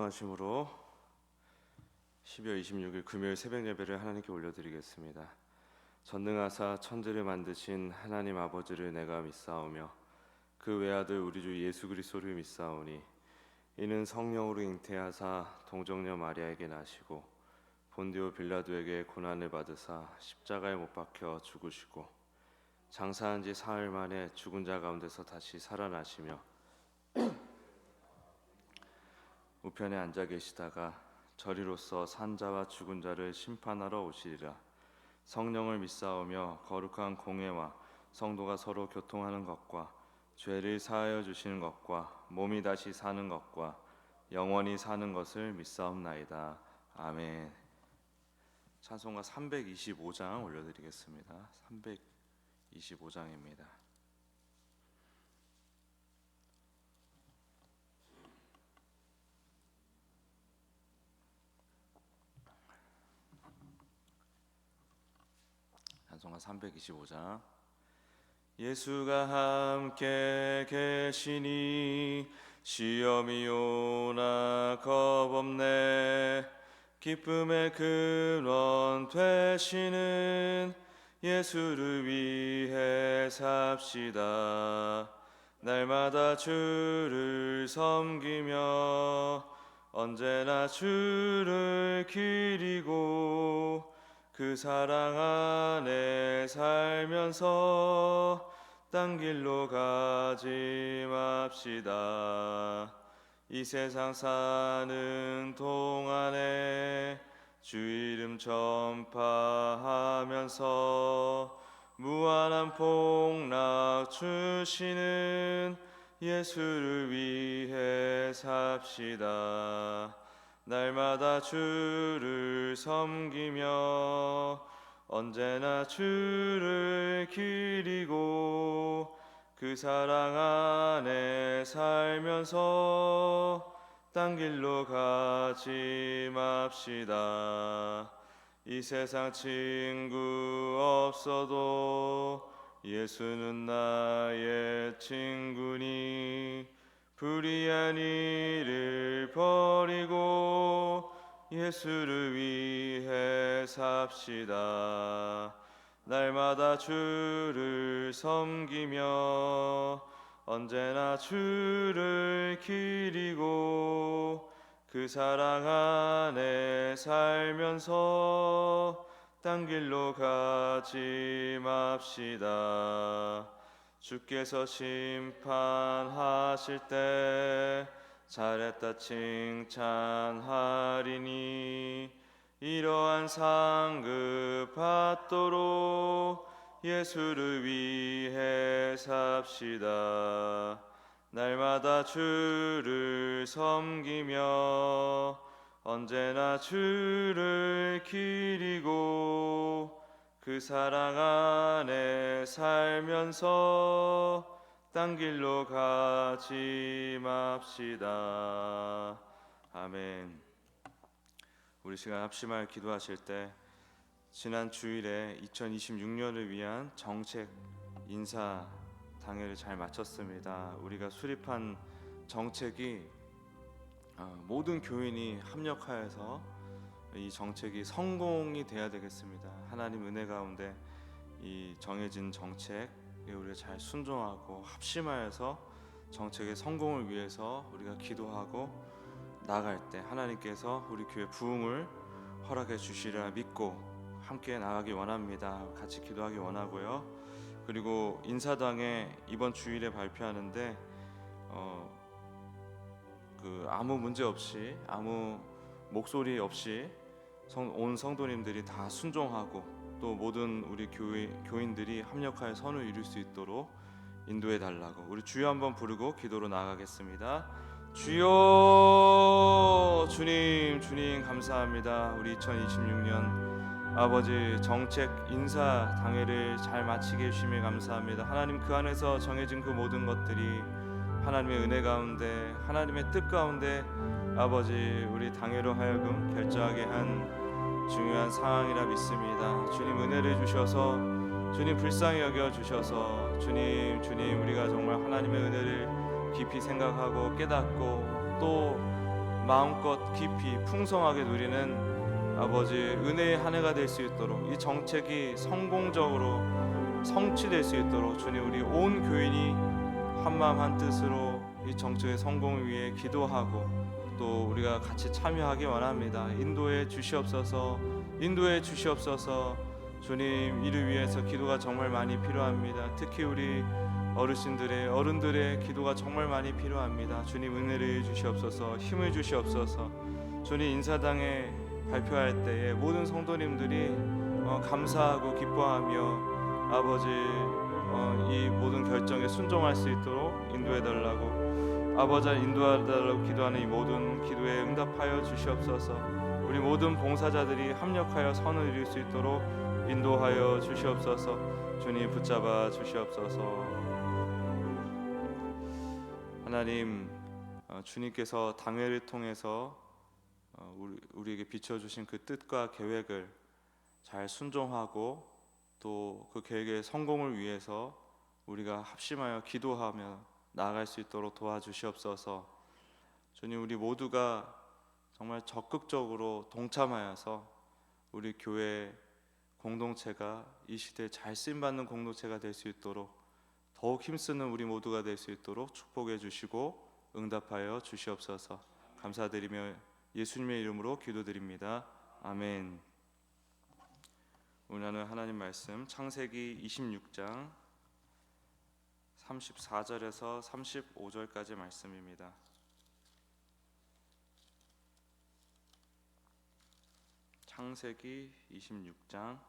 인정하심으로 12월 26일 금요일 새벽 예배를 하나님께 올려드리겠습니다. 전능하사 천지를 만드신 하나님 아버지를 내가 믿사오며 그 외아들 우리 주 예수 그리스도를 믿사오니 이는 성령으로 잉태하사 동정녀 마리아에게 나시고 본디오 빌라도에게 고난을 받으사 십자가에 못 박혀 죽으시고 장사한 지 사흘 만에 죽은 자 가운데서 다시 살아나시며 우편에 앉아 계시다가 저리로서 산자와 죽은 자를 심판하러 오시리라. 성령을 믿사오며 거룩한 공회와 성도가 서로 교통하는 것과 죄를 사하여 주시는 것과 몸이 다시 사는 것과 영원히 사는 것을 믿사옵나이다. 아멘. 찬송가 325장 올려드리겠습니다. 325장입니다. 찬송가 325장. 예수가 함께 계시니 시험이 오나 겁없네. 기쁨의 근원 되시는 예수를 위해 삽시다. 날마다 주를 섬기며 언제나 주를 기리고 그 사랑 안에 살면서 딴 길로 가지 맙시다. 이 세상 사는 동안에 주 이름 전파하면서 무한한 복락 주시는 예수를 위해 삽시다. 날마다 주를 섬기며 언제나 주를 기리고 그 사랑 안에 살면서 딴 길로 가지 맙시다. 이 세상 친구 없어도 예수는 나의 친구니 불의한 일을 버리고 예수를 위해 삽시다. 날마다 주를 섬기며 언제나 주를 기리고 그 사랑 안에 살면서 딴 길로 가지 맙시다. 주께서 심판하실 때 잘했다 칭찬하리니 이러한 상급 받도록 예수를 위해 삽시다. 날마다 주를 섬기며 언제나 주를 기리고 그 사랑 안에 살면서 딴 길로 가지 맙시다. 아멘. 우리 시간 합심할 기도하실 때 지난 주일에 2026년을 위한 정책 인사 당회를 잘 마쳤습니다. 우리가 수립한 정책이 모든 교인이 합력하여서 이 정책이 성공이 돼야 되겠습니다. 하나님 은혜 가운데 이 정해진 정책에 우리가 잘 순종하고 합심하여서 정책의 성공을 위해서 우리가 기도하고 나아갈 때 하나님께서 우리 교회 부흥을 허락해 주시리라 믿고 함께 나가기 원합니다. 같이 기도하기 원하고요. 그리고 인사당에 이번 주일에 발표하는데 아무 문제 없이 아무 목소리 없이 온 성도님들이 다 순종하고 또 모든 우리 교인들이 합력하여 선을 이룰 수 있도록 인도해 달라고 우리 주여 한번 부르고 기도로 나아가겠습니다. 주여, 주님 감사합니다. 우리 2026년 아버지 정책 인사 당회를 잘 마치게 해주심에 감사합니다. 하나님 그 안에서 정해진 그 모든 것들이 하나님의 은혜 가운데 하나님의 뜻 가운데 아버지 우리 당회로 하여금 결정하게 한 중요한 상황이라 믿습니다. 주님 은혜를 주셔서 주님 불쌍히 여겨 주셔서 주님 우리가 정말 하나님의 은혜를 깊이 생각하고 깨닫고 또 마음껏 깊이 풍성하게 누리는 아버지 은혜의 한 해가 될 수 있도록, 이 정책이 성공적으로 성취될 수 있도록 주님, 우리 온 교인이 한마음 한뜻으로 이 정책의 성공을 위해 기도하고 또 우리가 같이 참여하기 원합니다. 인도해 주시옵소서. 인도해 주시옵소서. 주님, 이를 위해서 기도가 정말 많이 필요합니다. 특히 우리 어른들의 기도가 정말 많이 필요합니다. 주님, 은혜를 주시옵소서. 힘을 주시옵소서. 주님, 인사당에 발표할 때에 모든 성도님들이 감사하고 기뻐하며 아버지 이 모든 결정에 순종할 수 있도록 인도해달라고, 아버지 인도해달라고 기도하는 이 모든 기도에 응답하여 주시옵소서. 우리 모든 봉사자들이 합력하여 선을 이룰 수 있도록 인도하여 주시옵소서. 주님, 붙잡아 주시옵소서. 하나님, 주님께서 당회를 통해서 우리에게 비춰주신 그 뜻과 계획을 잘 순종하고 또 그 계획의 성공을 위해서 우리가 합심하여 기도하며 나아갈 수 있도록 도와주시옵소서. 주님, 우리 모두가 정말 적극적으로 동참하여서 우리 교회 공동체가 이 시대에 잘 쓰임받는 공동체가 될 수 있도록, 더욱 힘쓰는 우리 모두가 될 수 있도록 축복해 주시고 응답하여 주시옵소서. 감사드리며 예수님의 이름으로 기도드립니다. 아멘. 오늘은 하나님 말씀 창세기 26장 34절에서 35절까지 말씀입니다. 창세기 26장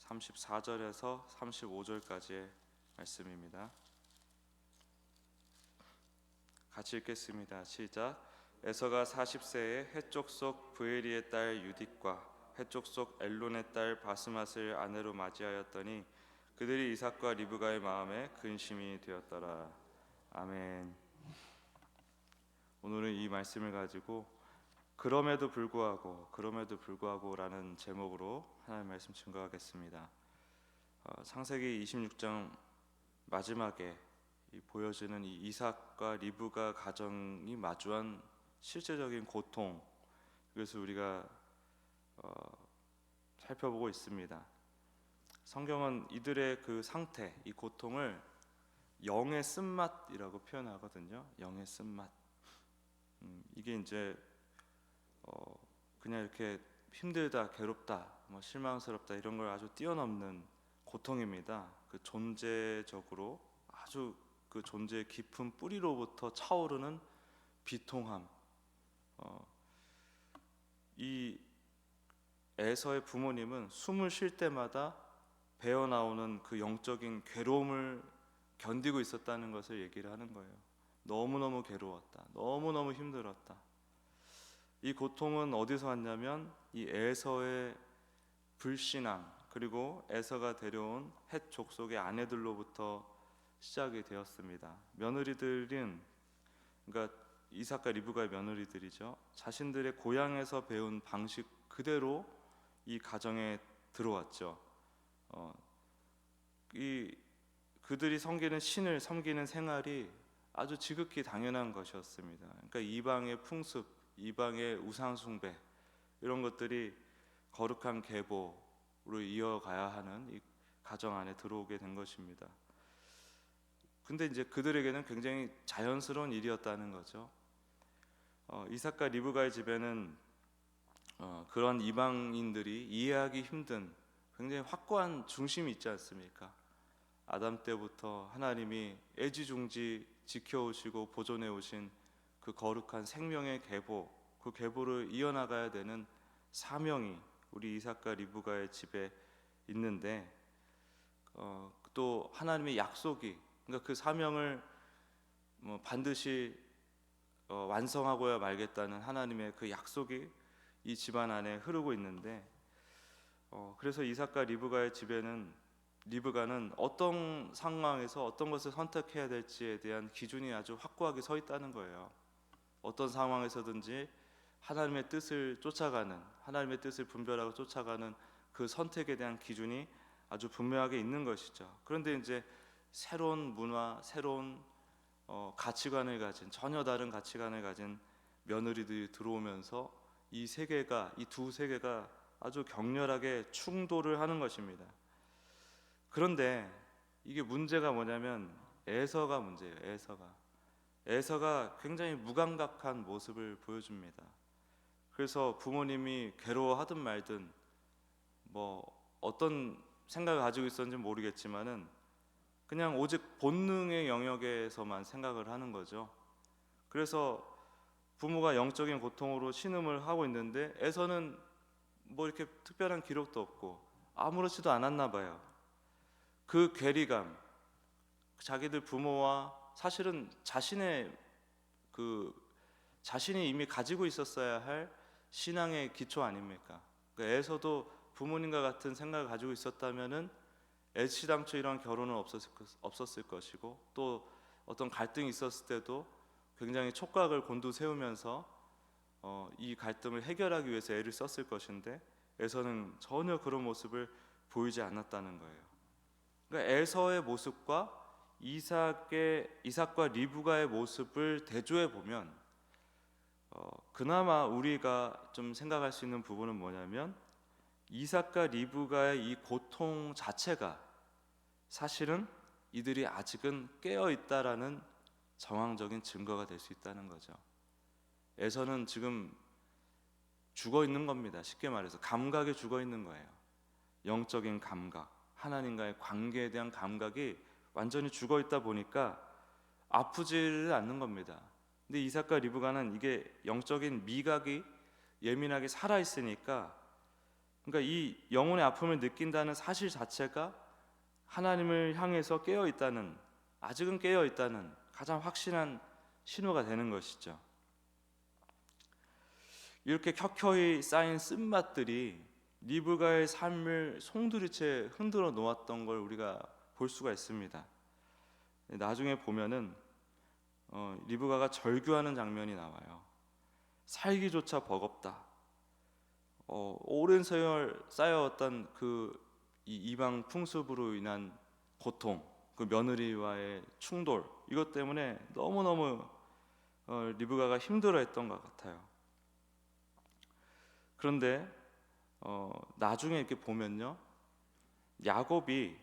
34절에서 35절까지의 말씀입니다. 같이 읽겠습니다. 시작. 에서가 40세에 해쪽 속 브에리의 딸 유딧과 해쪽 속 엘론의 딸 바스맛을 아내로 맞이하였더니 그들이 이삭과 리브가의 마음에 근심이 되었더라. 아멘. 오늘은 이 말씀을 가지고 그럼에도 불구하고라는 제목으로 하나님의 말씀 증거하겠습니다. 창세기 26장 마지막에 보여지는 이 이삭과 리브가 가정이 마주한 실제적인 고통, 그래서 우리가 살펴보고 있습니다. 성경은 이들의 그 상태, 이 고통을 영의 쓴맛이라고 표현하거든요. 영의 쓴맛. 이게 이제 그냥 이렇게 힘들다, 괴롭다, 실망스럽다 이런 걸 아주 뛰어넘는 고통입니다. 그 존재적으로 아주 그 존재의 깊은 뿌리로부터 차오르는 비통함. 이 에서의 부모님은 숨을 쉴 때마다 배어 나오는 그 영적인 괴로움을 견디고 있었다는 것을 얘기를 하는 거예요. 너무너무 괴로웠다. 너무너무 힘들었다. 이 고통은 어디서 왔냐면 이 에서의 불신앙, 그리고 에서가 데려온 헷 족속의 아내들로부터 시작이 되었습니다. 며느리들은, 그러니까 이삭과 리브가의 며느리들이죠. 자신들의 고향에서 배운 방식 그대로 이 가정에 들어왔죠. 그들이 섬기는 신을 섬기는 생활이 아주 지극히 당연한 것이었습니다. 그러니까 이방의 풍습, 이방의 우상 숭배, 이런 것들이 거룩한 계보로 이어가야 하는 이 가정 안에 들어오게 된 것입니다. 근데 이제 그들에게는 굉장히 자연스러운 일이었다는 거죠. 이삭과 리브가의 집에는 그런 이방인들이 이해하기 힘든 굉장히 확고한 중심이 있지 않습니까? 아담 때부터 하나님이 애지중지 지켜오시고 보존해 오신 그 거룩한 생명의 계보, 그 계보를 이어나가야 되는 사명이 우리 이삭과 리브가의 집에 있는데, 또 하나님의 약속이, 그러니까 그 사명을 반드시 완성하고야 말겠다는 하나님의 그 약속이 이 집안 안에 흐르고 있는데, 그래서 이삭과 리브가의 집에는 리브가는 어떤 상황에서 어떤 것을 선택해야 될지에 대한 기준이 아주 확고하게 서 있다는 거예요. 어떤 상황에서든지 하나님의 뜻을 쫓아가는, 하나님의 뜻을 분별하고 쫓아가는 그 선택에 대한 기준이 아주 분명하게 있는 것이죠. 그런데 이제 새로운 문화, 새로운 가치관을 가진, 전혀 다른 가치관을 가진 며느리들이 들어오면서 이 두 세계가 아주 격렬하게 충돌을 하는 것입니다. 그런데 이게 문제가 뭐냐면 에서가 문제예요. 에서가 굉장히 무감각한 모습을 보여줍니다. 그래서 부모님이 괴로워하든 말든 뭐 어떤 생각을 가지고 있었는지 모르겠지만은 그냥 오직 본능의 영역에서만 생각을 하는 거죠. 그래서 부모가 영적인 고통으로 신음을 하고 있는데 에서는 뭐 이렇게 특별한 기록도 없고 아무렇지도 않았나 봐요. 그 괴리감, 자기들 부모와 사실은 자신이 이미 가지고 있었어야 할 신앙의 기초 아닙니까? 그러니까 에서도 부모님과 같은 생각을 가지고 있었다면은 애시당초 이런 결혼은 없었을 것이고, 또 어떤 갈등이 있었을 때도 굉장히 촉각을 곤두세우면서 이 갈등을 해결하기 위해서 애를 썼을 것인데 에서는 전혀 그런 모습을 보이지 않았다는 거예요. 그러니까 에서의 모습과 이삭과 리브가의 모습을 대조해 보면 그나마 우리가 좀 생각할 수 있는 부분은 뭐냐면 이삭과 리브가의 이 고통 자체가 사실은 이들이 아직은 깨어 있다라는 정황적인 증거가 될 수 있다는 거죠. 에서는 지금 죽어 있는 겁니다. 쉽게 말해서 감각에 죽어 있는 거예요. 영적인 감각, 하나님과의 관계에 대한 감각이 완전히 죽어 있다 보니까 아프지를 않는 겁니다. 근데 이삭과 리브가는 이게 영적인 미각이 예민하게 살아 있으니까, 그러니까 이 영혼의 아픔을 느낀다는 사실 자체가 하나님을 향해서 깨어 있다는, 아직은 깨어 있다는 가장 확실한 신호가 되는 것이죠. 이렇게 켜켜이 쌓인 쓴맛들이 리브가의 삶을 송두리째 흔들어 놓았던 걸 우리가 볼 수가 있습니다. 나중에 보면은 리브가가 절규하는 장면이 나와요. 살기조차 버겁다. 오랜 세월 쌓여왔던 이 이방 풍습으로 인한 고통, 그 며느리와의 충돌, 이것 때문에 너무너무 리브가가 힘들어했던 것 같아요. 그런데 나중에 이렇게 보면요, 야곱이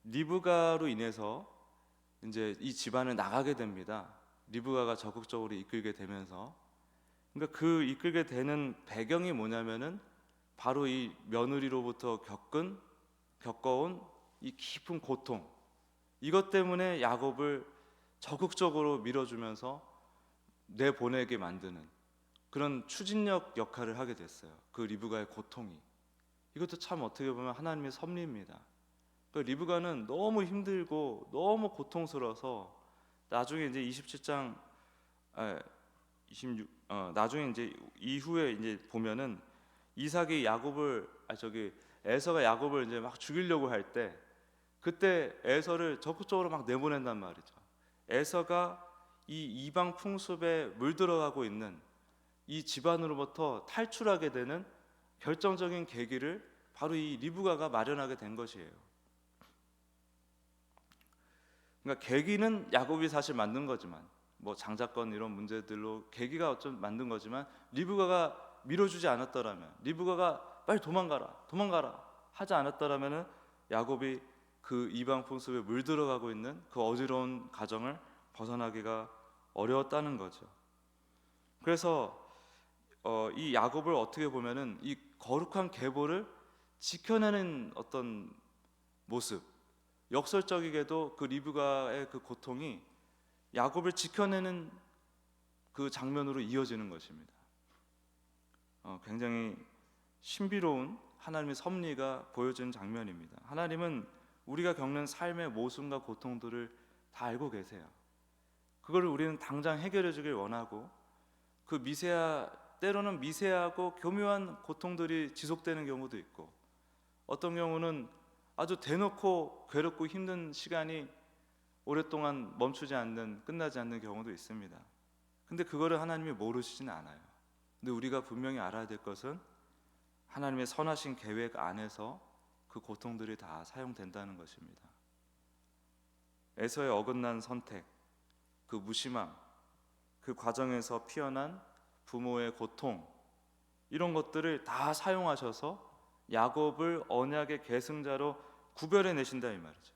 리브가로 인해서 이제 이 집안을 나가게 됩니다. 리브가가 적극적으로 이끌게 되면서, 그러니까 그 이끌게 되는 배경이 뭐냐면은 바로 이 며느리로부터 겪어온 이 깊은 고통, 이것 때문에 야곱을 적극적으로 밀어주면서 내보내게 만드는 그런 추진력 역할을 하게 됐어요. 그 리브가의 고통이, 이것도 참 어떻게 보면 하나님의 섭리입니다. 그 리브가는 너무 힘들고 너무 고통스러워서 나중에 이제 27장 26 나중에 이제 이후에 이제 보면은 에서가 야곱을 이제 막 죽이려고 할 때, 그때 에서를 적극적으로 막 내보낸단 말이죠. 에서가 이 이방 풍습에 물들어가고 있는 이 집안으로부터 탈출하게 되는 결정적인 계기를 바로 이 리브가가 마련하게 된 것이에요. 그러니까 계기는 야곱이 사실 만든 거지만, 뭐 장자권 이런 문제들로 계기가 어쩜 만든 거지만, 리브가가 밀어주지 않았더라면, 리브가가 빨리 도망가라 하지 않았더라면은 야곱이 그 이방 풍습에 물들어가고 있는 그 어지러운 가정을 벗어나기가 어려웠다는 거죠. 그래서 이 야곱을 어떻게 보면은 이 거룩한 계보를 지켜내는 어떤 모습, 역설적이게도 그 리브가의 그 고통이 야곱을 지켜내는 그 장면으로 이어지는 것입니다. 굉장히 신비로운 하나님의 섭리가 보여지는 장면입니다. 하나님은 우리가 겪는 삶의 모순과 고통들을 다 알고 계세요. 그걸 우리는 당장 해결해 주길 원하고, 그 때로는 미세하고 교묘한 고통들이 지속되는 경우도 있고, 어떤 경우는 아주 대놓고 괴롭고 힘든 시간이 오랫동안 끝나지 않는 경우도 있습니다. 근데 그거를 하나님이 모르시지는 않아요. 근데 우리가 분명히 알아야 될 것은 하나님의 선하신 계획 안에서 그 고통들이 다 사용된다는 것입니다. 에서의 어긋난 선택, 그 무심함, 그 과정에서 피어난 부모의 고통, 이런 것들을 다 사용하셔서 야곱을 언약의 계승자로 구별해 내신다 이 말이죠.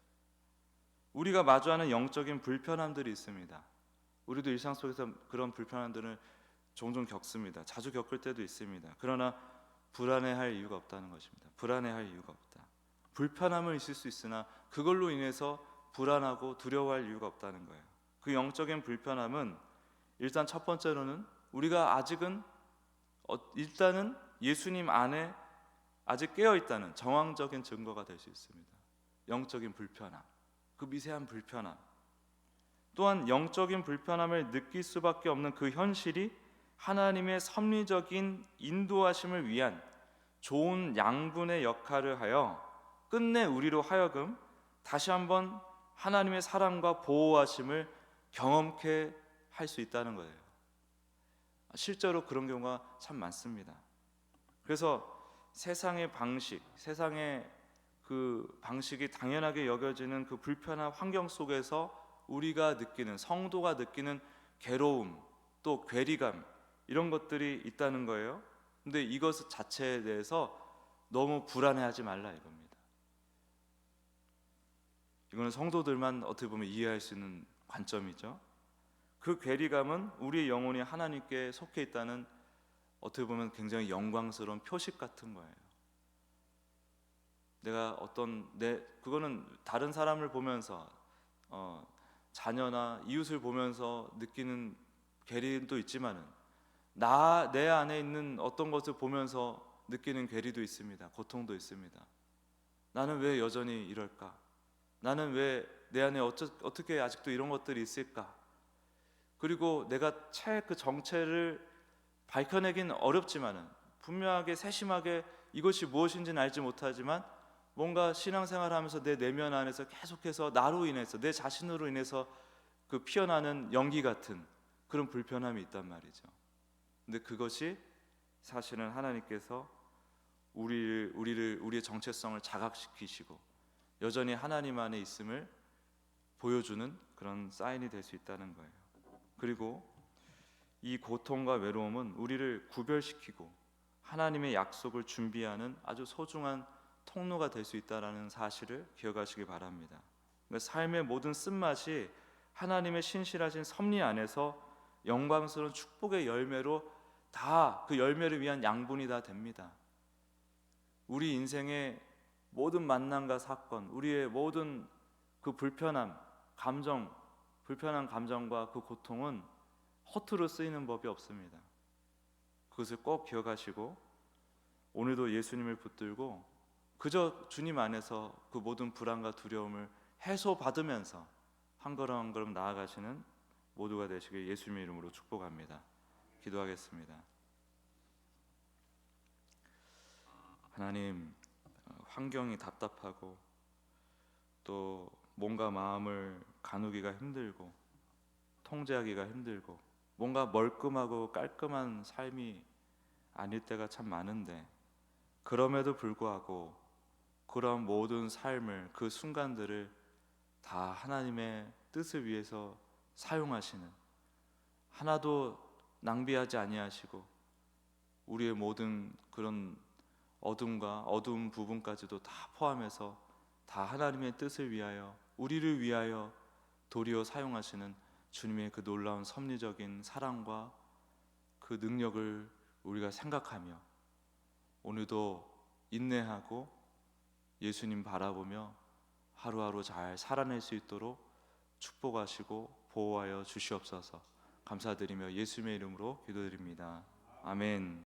우리가 마주하는 영적인 불편함들이 있습니다. 우리도 일상 속에서 그런 불편함들을 종종 겪습니다. 자주 겪을 때도 있습니다. 그러나 불안해할 이유가 없다는 것입니다. 불안해할 이유가 없다. 불편함은 있을 수 있으나 그걸로 인해서 불안하고 두려워할 이유가 없다는 거예요. 그 영적인 불편함은 일단 첫 번째로는 우리가 아직은 일단은 예수님 안에 아직 깨어 있다는 정황적인 증거가 될 수 있습니다. 영적인 불편함, 그 미세한 불편함. 또한 영적인 불편함을 느낄 수밖에 없는 그 현실이 하나님의 섭리적인 인도하심을 위한 좋은 양분의 역할을 하여 끝내 우리로 하여금 다시 한번 하나님의 사랑과 보호하심을 경험케 할 수 있다는 거예요. 실제로 그런 경우가 참 많습니다. 그래서 세상의 방식, 세상의 그 방식이 당연하게 여겨지는 그 불편한 환경 속에서 우리가 느끼는, 성도가 느끼는 괴로움, 또 괴리감, 이런 것들이 있다는 거예요. 근데 이것 자체에 대해서 너무 불안해하지 말라 이겁니다. 이거는 성도들만 어떻게 보면 이해할 수 있는 관점이죠. 그 괴리감은 우리의 영혼이 하나님께 속해 있다는, 어떻게 보면 굉장히 영광스러운 표식 같은 거예요. 내가 그거는 다른 사람을 보면서 자녀나 이웃을 보면서 느끼는 괴리도 있지만은 내 안에 있는 어떤 것을 보면서 느끼는 괴리도 있습니다. 고통도 있습니다. 나는 왜 여전히 이럴까? 나는 왜 내 안에 어떻게 아직도 이런 것들이 있을까? 그리고 내가 그 정체를 밝혀내긴 어렵지만은 분명하게 세심하게 이것이 무엇인지는 알지 못하지만 뭔가 신앙생활을 하면서 내 내면 안에서 계속해서 나로 인해서, 내 자신으로 인해서 그 피어나는 연기 같은 그런 불편함이 있단 말이죠. 근데 그것이 사실은 하나님께서 우리의 정체성을 자각시키시고 여전히 하나님 안에 있음을 보여주는 그런 사인이 될 수 있다는 거예요. 그리고 이 고통과 외로움은 우리를 구별시키고 하나님의 약속을 준비하는 아주 소중한 통로가 될 수 있다는 사실을 기억하시기 바랍니다. 그러니까 삶의 모든 쓴맛이 하나님의 신실하신 섭리 안에서 영광스러운 축복의 열매로 다 그 열매를 위한 양분이 다 됩니다. 우리 인생의 모든 만남과 사건, 우리의 모든 그 불편한 감정과 그 고통은 허투루 쓰이는 법이 없습니다. 그것을 꼭 기억하시고 오늘도 예수님을 붙들고 그저 주님 안에서 그 모든 불안과 두려움을 해소받으면서 한 걸음 한 걸음 나아가시는 모두가 되시길 예수님의 이름으로 축복합니다. 기도하겠습니다. 하나님, 환경이 답답하고 또 뭔가 마음을 가누기가 힘들고 통제하기가 힘들고 뭔가 멀끔하고 깔끔한 삶이 아닐 때가 참 많은데, 그럼에도 불구하고 그런 모든 삶을, 그 순간들을 다 하나님의 뜻을 위해서 사용하시는, 하나도 낭비하지 아니하시고 우리의 모든 그런 어둠과 어두운 부분까지도 다 포함해서 다 하나님의 뜻을 위하여, 우리를 위하여 도리어 사용하시는 주님의 그 놀라운 섭리적인 사랑과 그 능력을 우리가 생각하며 오늘도 인내하고 예수님 바라보며 하루하루 잘 살아낼 수 있도록 축복하시고 보호하여 주시옵소서. 감사드리며 예수님의 이름으로 기도드립니다. 아멘.